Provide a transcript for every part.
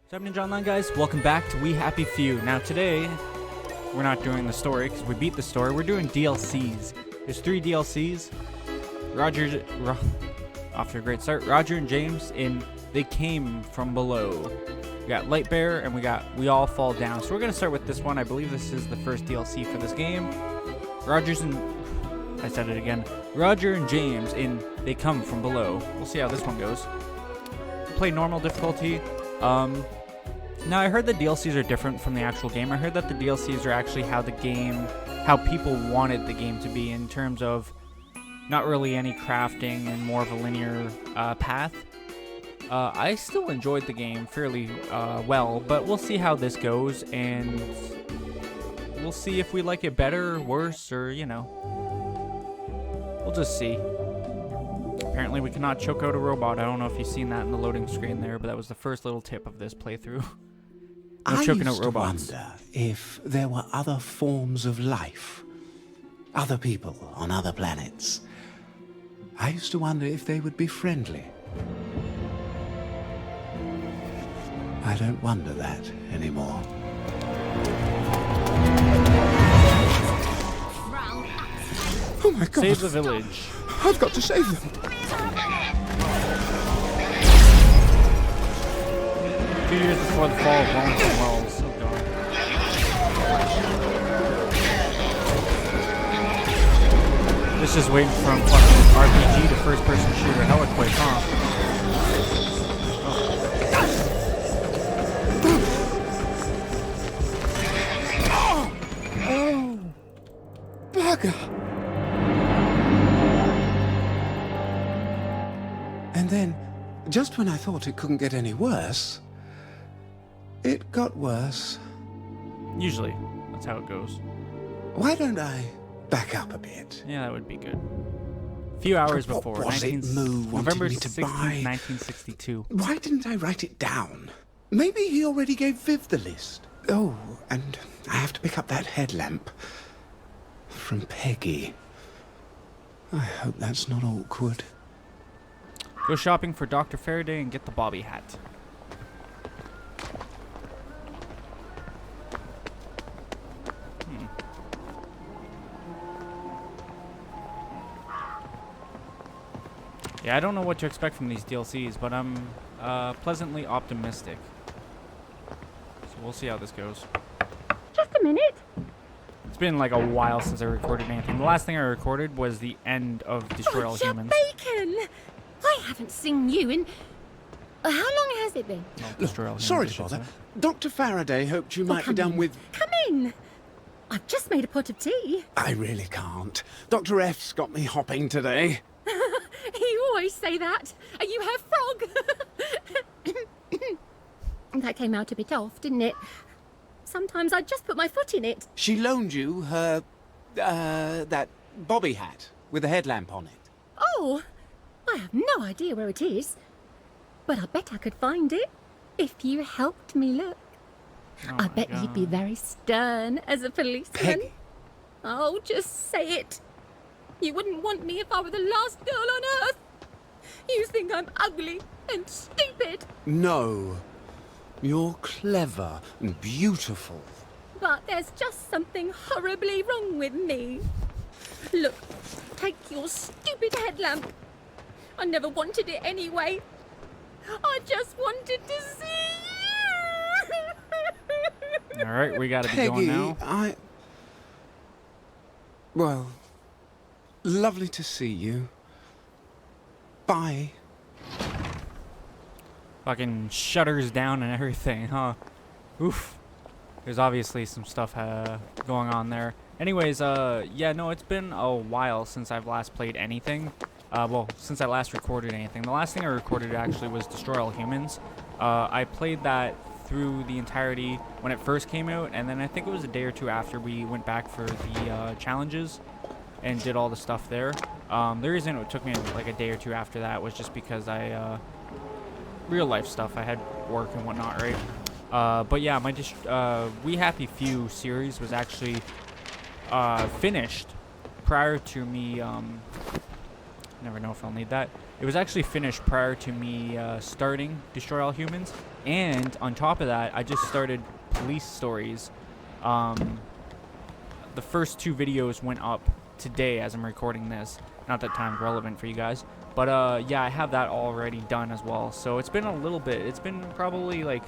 What's up, Ninja Online guys? Welcome back to We Happy Few. Now today, we're not doing the story because we beat the story. We're doing DLCs. There's 3 DLCs. Off to a great start. Roger and James in They Came From Below. We got Light Bear and We All Fall Down. So we're going to start with this one. I believe this is the first DLC for this game. I said it again. Roger and James in They Come From Below. We'll see how this one goes. Play normal difficulty. Now I heard the DLCs are different from the actual game. I heard that the DLCs are actually how people wanted the game to be in terms of not really any crafting and more of a linear path. I still enjoyed the game fairly well, but we'll see how this goes, and we'll see if we like it better, worse, or, we'll just see. Apparently we cannot choke out a robot. I don't know if you've seen that in the loading screen there, but that was the first little tip of this playthrough. No choking out robots. I used to wonder if there were other forms of life, other people on other planets. I used to wonder if they would be friendly. I don't wonder that anymore. Oh my God! Save the village. I've got to save them. 2 years before the fall of Wellington Wells. Oh God. This is waiting from fucking RPG to first-person shooter. Hell, it quite, huh? Oh, bugger! And then, just when I thought it couldn't get any worse, it got worse. Usually, that's how it goes. Why don't I back up a bit? Yeah, that would be good. A few hours before, What was it Moo wanted November me to 16th, buy? 1962. Why didn't I write it down? Maybe he already gave Viv the list. Oh, and I have to pick up that headlamp from Peggy. I hope that's not awkward. Go shopping for Dr. Faraday and get the Bobby hat. Yeah, I don't know what to expect from these DLCs, but I'm pleasantly optimistic. So we'll see how this goes. Just a minute. It's been like a while since I recorded anything. The last thing I recorded was the end of Destroy All Humans. Bacon! I haven't seen you in... how long has it been? No, Destroy All Humans, Sorry I to should bother. say. Dr. Faraday hoped you might be come done in. with... Come in. I've just made a pot of tea. I really can't. Dr. F's got me hopping today. You always say that. You have frog. That came out a bit off, didn't it? Sometimes I just put my foot in it. She loaned you her, that bobby hat with a headlamp on it. Oh, I have no idea where it is. But I bet I could find it if you helped me look. Oh I my bet you'd be God. very stern as a policeman. Peggy. Oh, just say it. You wouldn't want me if I were the last girl on earth. You think I'm ugly and stupid, No. You're clever and beautiful. but there's just something horribly wrong with me. Look, take your stupid headlamp. I never wanted it anyway. I just wanted to see you. All right, we gotta be Peggy, going now. Well, lovely to see you. Bye. Fucking shutters down and everything, huh? Oof. There's obviously some stuff going on there. Anyways, yeah, no, it's been a while since I've last played anything. Well, since I last recorded anything. The last thing I recorded actually was Destroy All Humans. I played that through the entirety when it first came out, and then I think it was a day or two after we went back for the challenges and did all the stuff there. The reason it took me like a day or two after that was just because I, real life stuff, I had work and whatnot, right? But yeah, my We Happy Few series was actually finished prior to me Never know if I'll need that. It was actually finished prior to me starting Destroy All Humans. And on top of that, I just started Police Stories. The first 2 videos went up today as I'm recording this. Not that time's relevant for you guys. But yeah, I have that already done as well. So it's been a little bit. It's been probably like,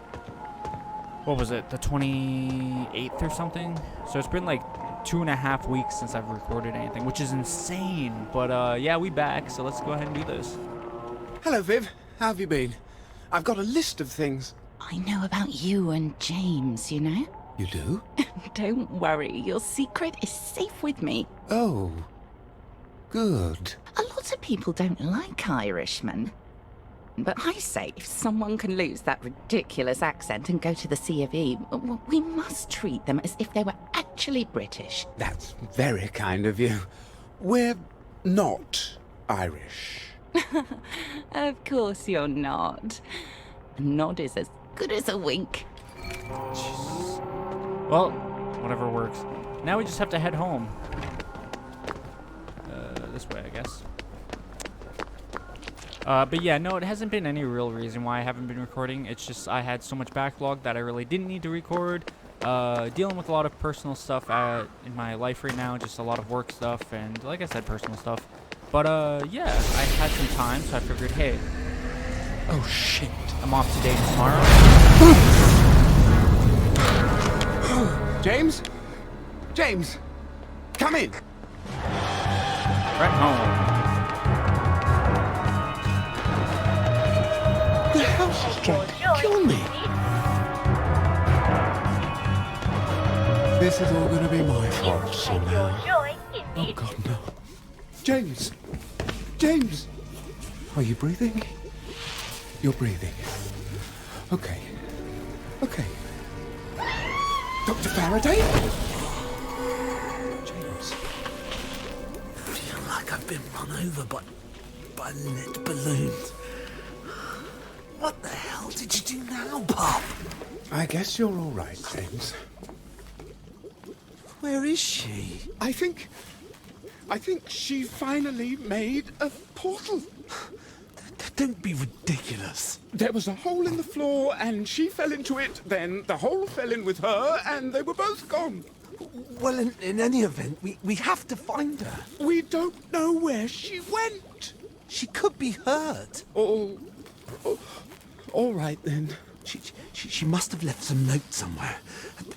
what was it, the 28th or something? So it's been like 2.5 weeks since I've recorded anything, which is insane. But yeah, we back, so let's go ahead and do this. Hello, Viv. How have you been? I've got a list of things. I know about you and James, you know? You do? Don't worry, your secret is safe with me. Oh, good. A lot of people don't like Irishmen. But I say, if someone can lose that ridiculous accent and go to the C of E, we must treat them as if they were actually British. That's very kind of you. We're not Irish. Of course you're not. A nod is as good as a wink. Well, whatever works. Now we just have to head home. This way, I guess. But yeah, no, it hasn't been any real reason why I haven't been recording. It's just I had so much backlog that I really didn't need to record. Dealing with a lot of personal stuff in my life right now, just a lot of work stuff and, like I said, personal stuff. But yeah, I had some time, so I figured, hey, Oh, shit. I'm off today and tomorrow. James? James! Come in! Right home. The house is trying to kill me. This is all going to be my fault somehow. Oh, God, no. James! James! Are you breathing? You're breathing. Okay. Okay. Dr. Faraday? James. I feel like I've been run over by lit balloons. What the hell did you do now, Pop? I guess you're all right, James. Where is she? I think she finally made a portal. Don't be ridiculous. There was a hole in the floor and she fell into it, then the hole fell in with her and they were both gone. Well, in any event, we have to find her. We don't know where she went. She could be hurt. All right then. She must have left some notes somewhere.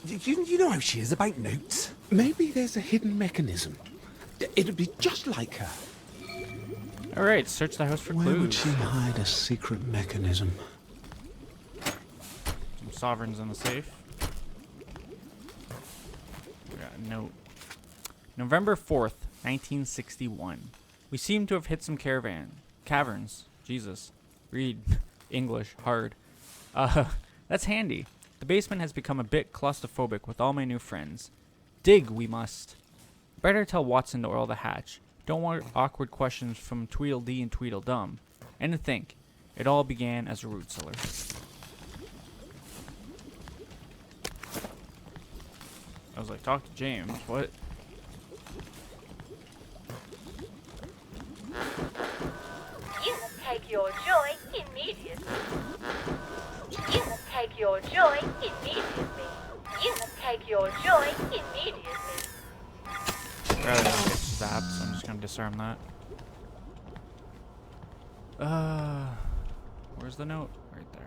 You know how she is about notes. Maybe there's a hidden mechanism. It'd be just like her. All right, search the house for Where would clues. she hide a secret mechanism? Some sovereigns in the safe. We got a note. November 4th, 1961. We seem to have hit some caverns. Jesus. Read English hard. That's handy. The basement has become a bit claustrophobic with all my new friends. Dig we must. Better tell Watson to oil the hatch. Don't want awkward questions from Tweedledee and Tweedledum. And to think, it all began as a root cellar. I was like, talk to James. What? You must take your joy immediately. You must take your joy immediately. You must take your joy immediately. Rather not get zapped, so I'm just gonna disarm that. Where's the note? Right there.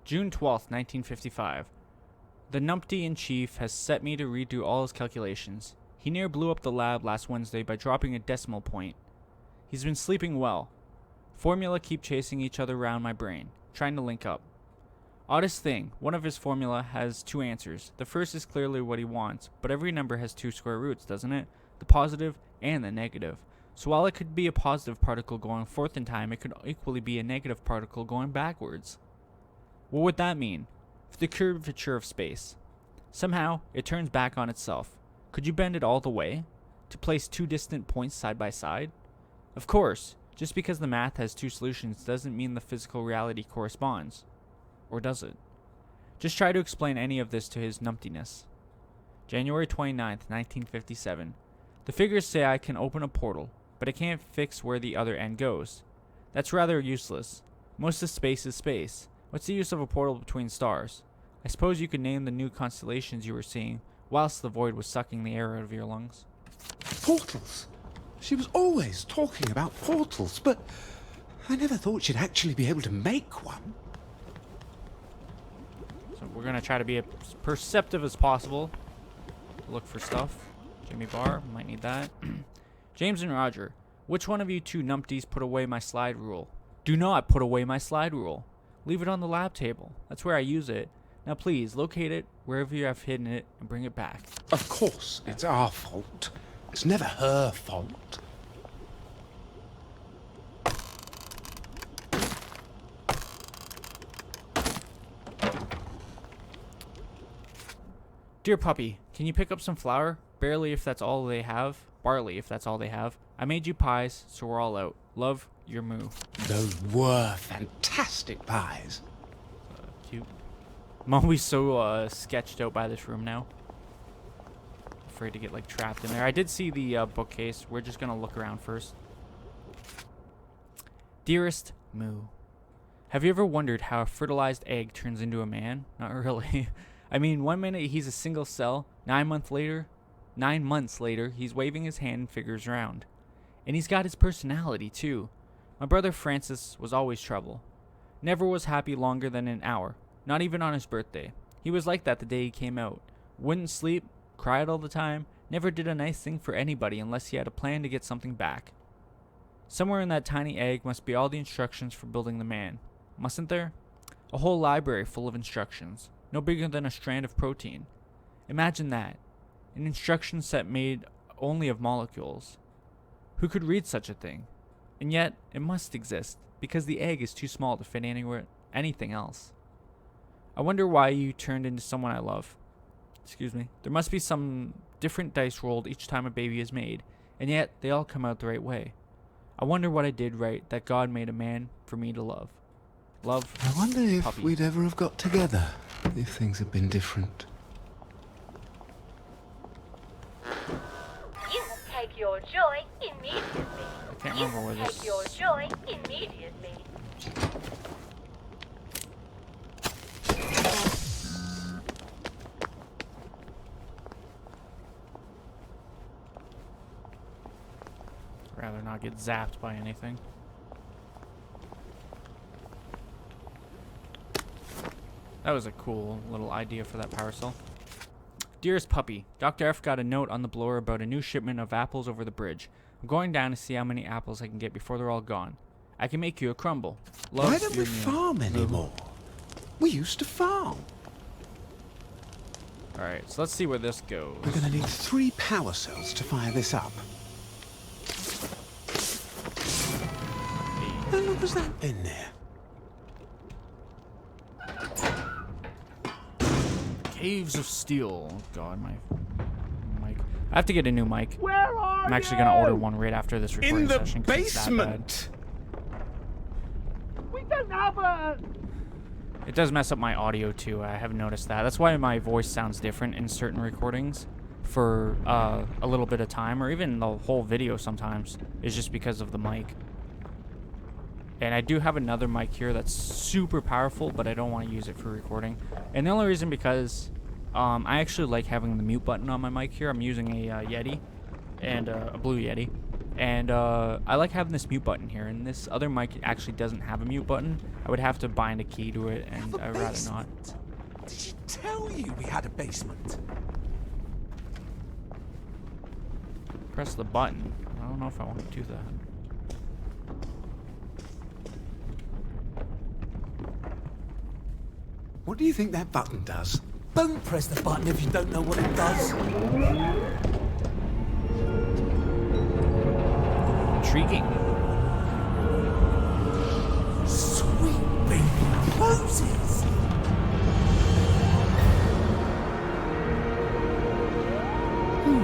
June 12th, 1955. The numpty-in-chief has set me to redo all his calculations. He near blew up the lab last Wednesday by dropping a decimal point. He's been sleeping well. Formula keep chasing each other around my brain, trying to link up. Oddest thing, one of his formula has two answers. The first is clearly what he wants, but every number has two square roots, doesn't it? The positive and the negative. So while it could be a positive particle going forth in time, it could equally be a negative particle going backwards. What would that mean? For the curvature of space. Somehow, it turns back on itself. Could you bend it all the way? To place two distant points side by side? Of course, just because the math has two solutions doesn't mean the physical reality corresponds. Or does it? Just try to explain any of this to his numptiness. January 29th, 1957. The figures say I can open a portal. but it can't fix where the other end goes. That's rather useless. Most of space is space. What's the use of a portal between stars? I suppose you could name the new constellations you were seeing, whilst the void was sucking the air out of your lungs. Portals. She was always talking about portals, but I never thought she'd actually be able to make one. So we're gonna try to be as perceptive as possible. Look for stuff. Jimmy Bar, might need that. James and Roger, which one of you two numpties put away my slide rule? Do not put away my slide rule. Leave it on the lab table. That's where I use it. Now please, locate it wherever you have hidden it and bring it back. Of course, it's our fault. It's never her fault. Dear puppy, can you pick up some flour? Barely if that's all they have. Barley if that's all they have. I made you pies, so we're all out. Love, your moo. Those were fantastic pies. Cute. I'm always so sketched out by this room now. Afraid to get like trapped in there. I did see the bookcase. We're just gonna look around first. Dearest Moo, have you ever wondered how a fertilized egg turns into a man? Not really. I mean, 1 minute he's a single cell. 9 months later, he's waving his hand and figures around. And he's got his personality too. My brother Francis was always trouble. Never was happy longer than an hour. Not even on his birthday. He was like that the day he came out. Wouldn't sleep, cried all the time, never did a nice thing for anybody unless he had a plan to get something back. Somewhere in that tiny egg must be all the instructions for building the man. Mustn't there? A whole library full of instructions. No bigger than a strand of protein. Imagine that. An instruction set made only of molecules. Who could read such a thing? And yet, it must exist, because the egg is too small to fit anything else. I wonder why you turned into someone I love. Excuse me. There must be some different dice rolled each time a baby is made, and yet they all come out the right way. I wonder what I did right that God made a man for me to love. Love, I wonder if puppy. we'd ever have got together if things had been different. You must take your joy immediately. I can't You remember where must this... take your joy immediately. Rather not get zapped by anything. That was a cool little idea for that power cell. Dearest puppy, Dr. F got a note on the blower about a new shipment of apples over the bridge. I'm going down to see how many apples I can get before they're all gone. I can make you a crumble. Love, Why don't we your Mew. farm anymore? We used to farm. Alright, so let's see where this goes. We're going to need 3 power cells to fire this up. How long has that been there? Caves of Steel. Oh God, my mic. I have to get a new mic. Where are I'm actually gonna order one right after this recording In the session. 'Cause it's that bad. basement! We don't have a... It does mess up my audio too. I have noticed that. That's why my voice sounds different in certain recordings for a little bit of time, or even the whole video sometimes, is just because of the mic. And I do have another mic here that's super powerful, but I don't want to use it for recording. And the only reason because I actually like having the mute button on my mic here. I'm using a Yeti, and a Blue Yeti. And I like having this mute button here. And this other mic actually doesn't have a mute button. I would have to bind a key to it, and I'd rather not. Did she tell you we had a basement? Press the button. I don't know if I want to do that. What do you think that button does? Don't press the button if you don't know what it does. Intriguing. Sweet baby roses. Who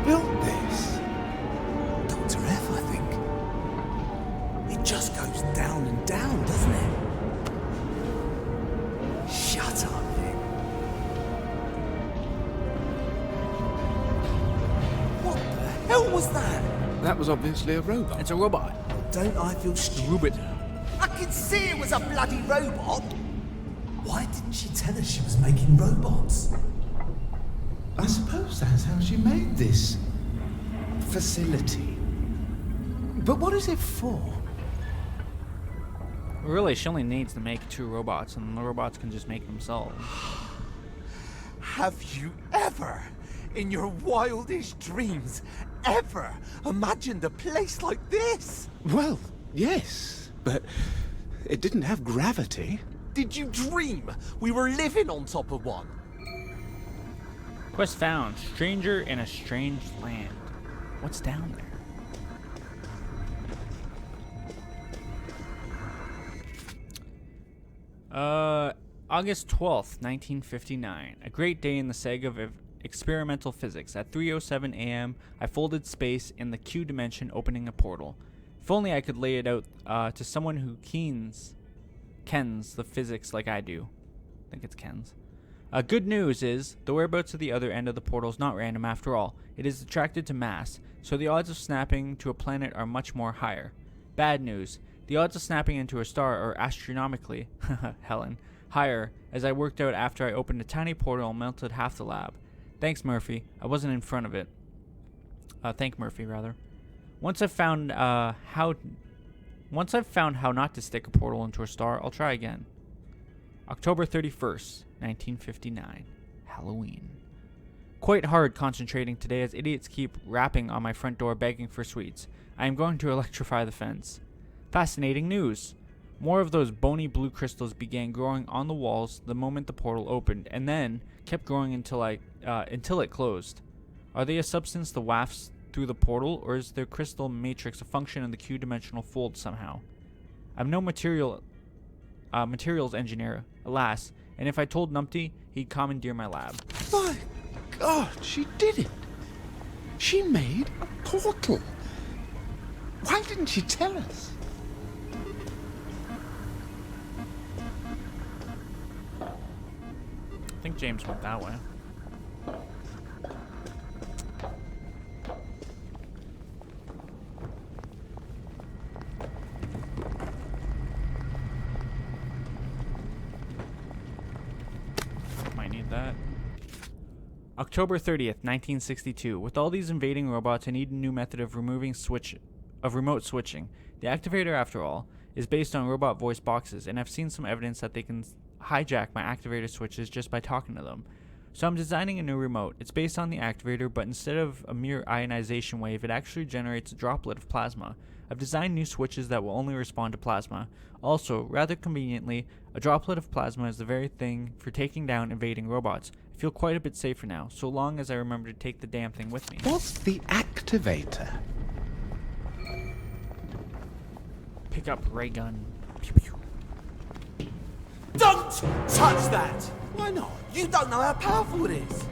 built this? Dr. F, I think. It just goes down and down, doesn't it? Shut up, Nick. What the hell was that? That was obviously a robot. It's a robot. Don't I feel stupid? Rubit. I could see it was a bloody robot. Why didn't she tell us she was making robots? I suppose that's how she made this facility. But what is it for? Really, she only needs to make 2 robots, and the robots can just make themselves. Have you ever, in your wildest dreams, ever imagined a place like this? Well, yes, but it didn't have gravity. Did you dream we were living on top of one? Quest found. Stranger in a strange land. What's down there? August 12th, 1959. A great day in the saga of experimental physics. At 3:07 a.m., I folded space in the Q dimension, opening a portal. If only I could lay it out to someone who kens the physics like I do. I think it's Ken's. Good news is, the whereabouts of the other end of the portal is not random after all. It is attracted to mass, so the odds of snapping to a planet are much more higher. Bad news. The odds of snapping into a star are astronomically, Helen, higher, as I worked out after I opened a tiny portal and melted half the lab. Thanks, Murphy. I wasn't in front of it. Thank Murphy, rather. Once I've found how not to stick a portal into a star, I'll try again. October 31st, 1959. Halloween. Quite hard concentrating today as idiots keep rapping on my front door begging for sweets. I am going to electrify the fence. Fascinating news. More of those bony blue crystals began growing on the walls the moment the portal opened, and then kept growing until it closed. Are they a substance that wafts through the portal, or is their crystal matrix a function of the Q-dimensional fold somehow? I'm no materials engineer, alas, and if I told Numpty, he'd commandeer my lab. My God, she did it. She made a portal. Why didn't she tell us? I think James went that way. Might need that. October 30th, 1962. With all these invading robots, I need a new method of remote switching. The activator, after all, is based on robot voice boxes, and I've seen some evidence that they can hijack my activator switches just by talking to them. So I'm designing a new remote. It's based on the activator, but instead of a mere ionization wave, it actually generates a droplet of plasma. I've designed new switches that will only respond to plasma. Also, rather conveniently, a droplet of plasma is the very thing for taking down invading robots. I feel quite a bit safer now, so long as I remember to take the damn thing with me. What's the activator? Pick up ray gun. Pew pew. Don't touch that! Why not? You don't know how powerful it is.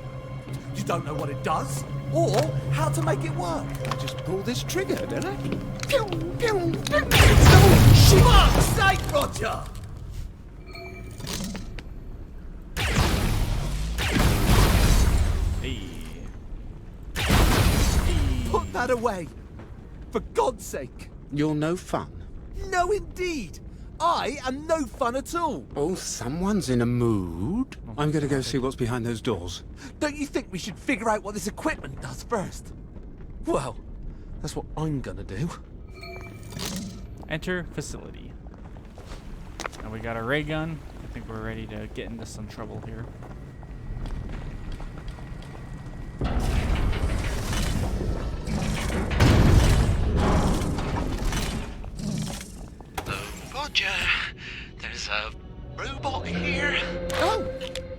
You don't know what it does, or how to make it work. I just pull this trigger, don't I? Pew, pew, pew. Fuck's sake, Roger! Hey. Put that away. For God's sake. You're no fun. No, indeed. I am no fun at all. Oh, someone's in a mood. I'm going to go see what's behind those doors. Don't you think we should figure out what this equipment does first? Well, that's what I'm gonna do. Enter facility. And we got a ray gun. I think we're ready to get into some trouble here. Roger, there's a robot here. Oh,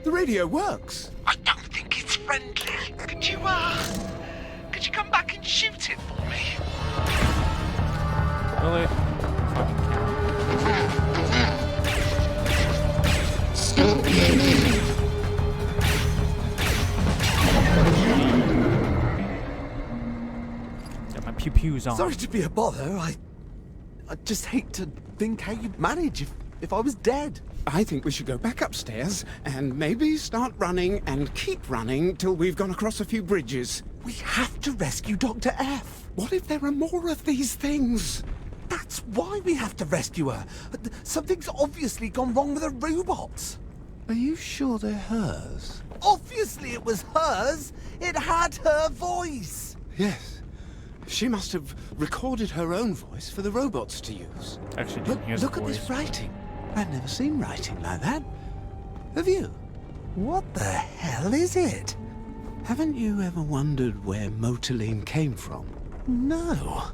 the radio works. I don't think it's friendly. Could you come back and shoot it for me? Really? Got my pew pews on. Sorry to be a bother. I just hate to think how you'd manage if I was dead. I think we should go back upstairs and maybe start running and keep running till we've gone across a few bridges. We have to rescue Dr. F. What if there are more of these things? That's why we have to rescue her. Something's obviously gone wrong with her robots. Are you sure they're hers? Obviously it was hers. It had her voice. Yes. She must have recorded her own voice for the robots to use. Actually, didn't hear the Look at this voice. writing. I've never seen writing like that. Have you? What the hell is it? Haven't you ever wondered where Motoline came from? No.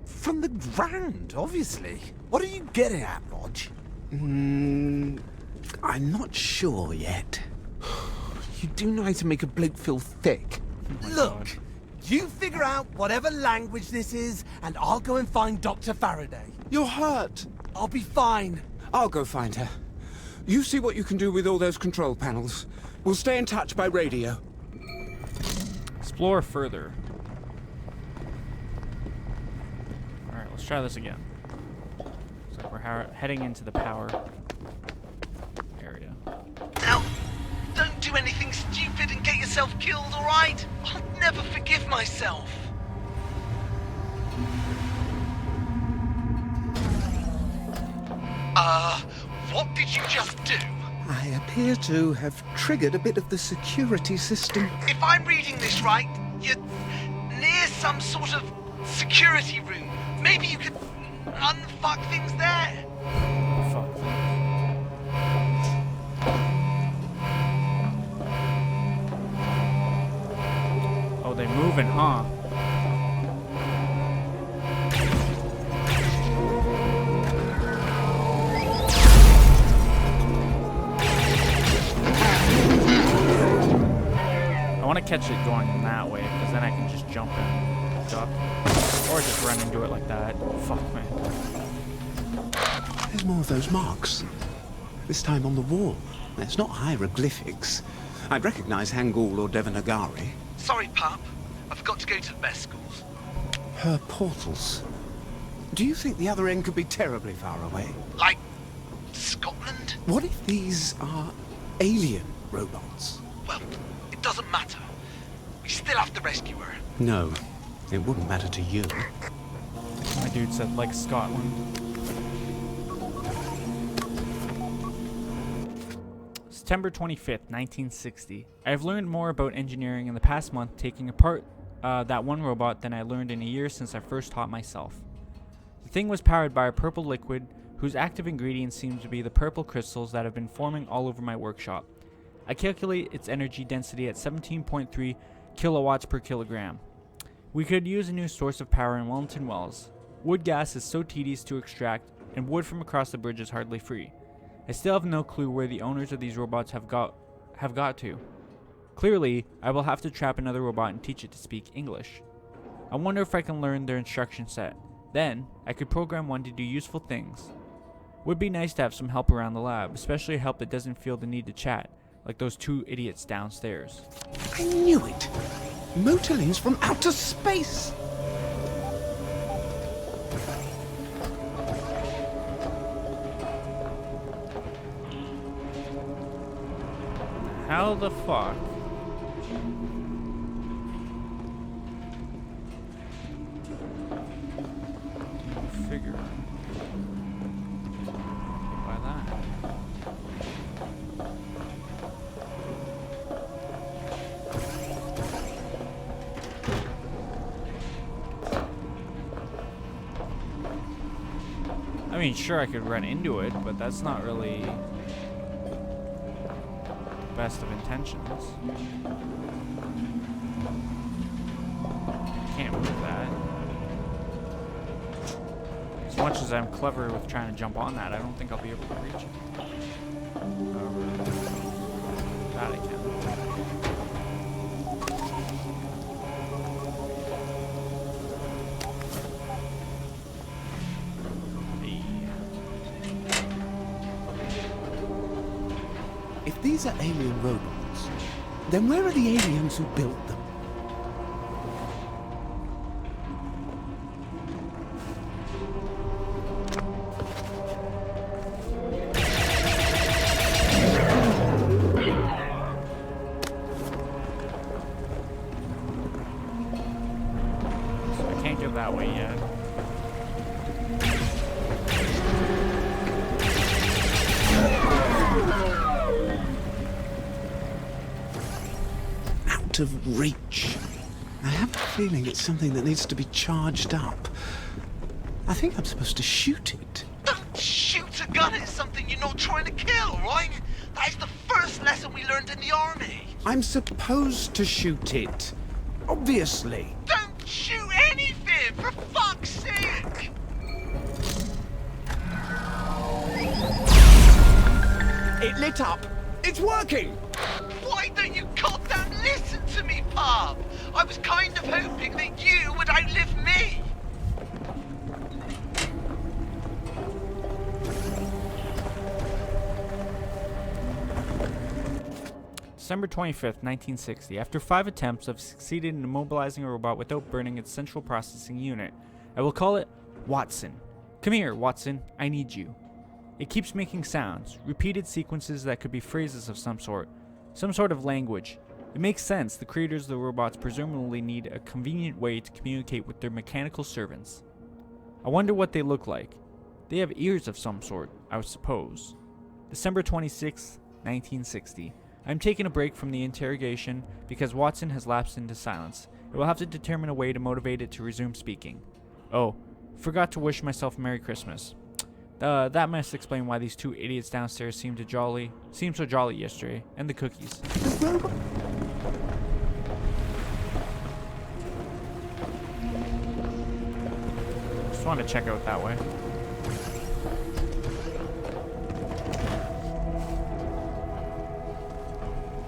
From the ground, obviously. What are you getting at, Rog? I'm not sure yet. You do know how to make a bloke feel thick. my Look, God. you figure out whatever language this is, and I'll go and find Dr. Faraday. You're hurt. I'll be fine. I'll go find her. You see what you can do with all those control panels. We'll stay in touch by radio. Explore further. Alright, let's try this again. Looks like we're heading into the power area. Now, don't do anything stupid and get yourself killed, alright? I'll never forgive myself. What did you just do? I appear to have triggered a bit of the security system. If I'm reading this right, you're near some sort of security room. Maybe you could unfuck things there. Fuck. Oh, they moving, huh? I want to catch it going in that way, because then I can just jump and duck. Or just run into it like that. Fuck, man. There's more of those marks. This time on the wall. It's not hieroglyphics. I'd recognize Hangul or Devanagari. Sorry, pup. I forgot to go to the best schools. Her portals. Do you think the other end could be terribly far away? Like Scotland? What if these are alien robots? Well, it doesn't matter. We still have to rescue her. No, it wouldn't matter to you. My dude said, like Scotland. September 25th, 1960. I've learned more about engineering in the past month taking apart that one robot than I learned in a year since I first taught myself. The thing was powered by a purple liquid whose active ingredients seem to be the purple crystals that have been forming all over my workshop. I calculate its energy density at 17.3 kilowatts per kilogram. We could use a new source of power in Wellington Wells. Wood gas is so tedious to extract, and wood from across the bridge is hardly free. I still have no clue where the owners of these robots have got to. Clearly, I will have to trap another robot and teach it to speak English. I wonder if I can learn their instruction set. Then, I could program one to do useful things. Would be nice to have some help around the lab, especially help that doesn't feel the need to chat, like those two idiots downstairs. I knew it! Motoline's from outer space! How the fuck? Figure. By that. I mean, sure, I could run into it, but that's not really best of intentions. Can't move that. As much as I'm clever with trying to jump on that, I don't think I'll be able to reach it. That I can. If these are alien robots, then where are the aliens who built them? out of reach. I have a feeling it's something that needs to be charged up. I think I'm supposed to shoot it. Don't shoot a gun at something you're not trying to kill, alright? That is the first lesson we learned in the army. I'm supposed to shoot it. Obviously. Don't shoot anything, for fuck's sake! It lit up. It's working. Why don't you goddamn listen to me, pub? I was kind of hoping that you would outlive me. December 25th, 1960. After 5 attempts, I've succeeded in immobilizing a robot without burning its central processing unit. I will call it Watson. Come here, Watson. I need you. It keeps making sounds, repeated sequences that could be phrases of some sort of language. It makes sense. The creators of the robots presumably need a convenient way to communicate with their mechanical servants. I wonder what they look like. They have ears of some sort, I would suppose. December 26th, 1960. I'm taking a break from the interrogation because Watson has lapsed into silence. I will have to determine a way to motivate it to resume speaking. Oh, forgot to wish myself Merry Christmas. That must explain why these two idiots downstairs seemed so jolly yesterday, and the cookies. Just want to check out that way.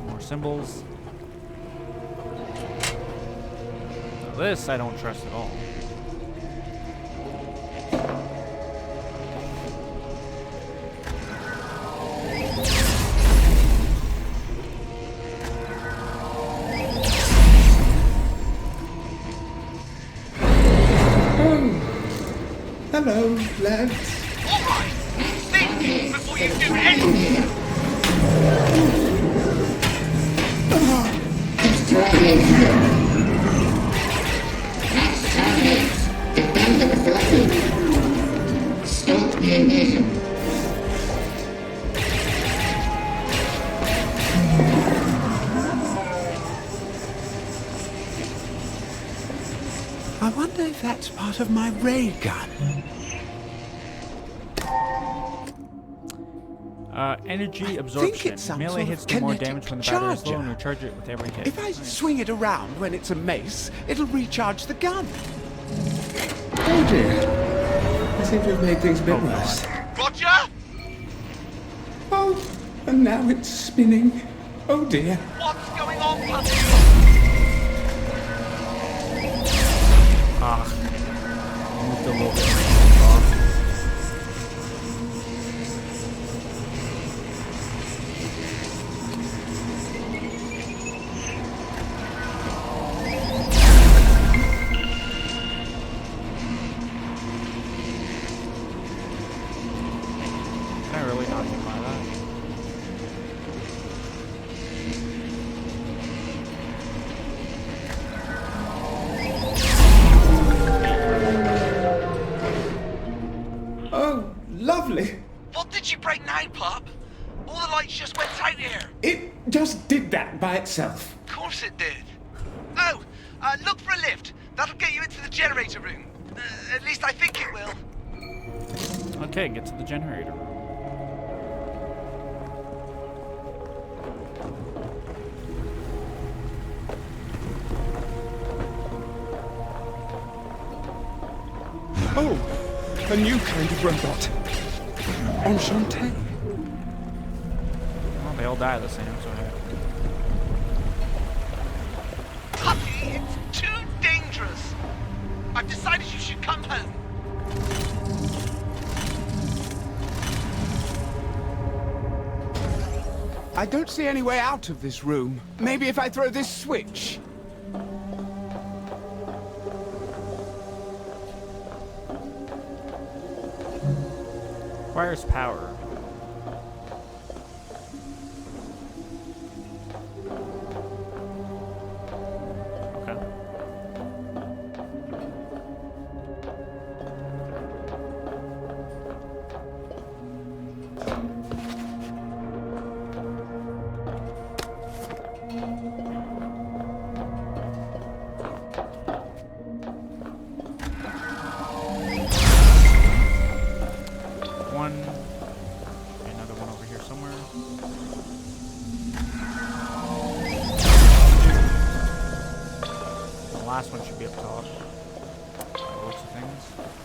More symbols. Now this I don't trust at all. Hello, lads. Alright, think before you do anything. I wonder if that's part of my ray gun. Energy I absorption. think it's some Melee sort hits of do more kinetic damage when the battery is low and charger. recharge it with every hit. If I Nice. swing it around when it's a mace, it'll recharge the gun. Oh dear. I seem to have made things a bit Oh, worse. Roger? Oh, and now it's spinning. Oh dear. What's going on, puppy? Moved a little bit off. Can I really not get by that? Oh, lovely. What did you break now, pup? All the lights just went out here. It just did that by itself. Of course it did. Oh, look for a lift. That'll get you into the generator room. At least I think it will. Okay, get to the generator. Oh, a new kind of robot. Enchanté. Well, they all die the same, so hey. Puppy, it's too dangerous. I've decided you should come home. I don't see any way out of this room. Maybe if I throw this switch. Requires power. Okay. last one should be up top. By the looks of things.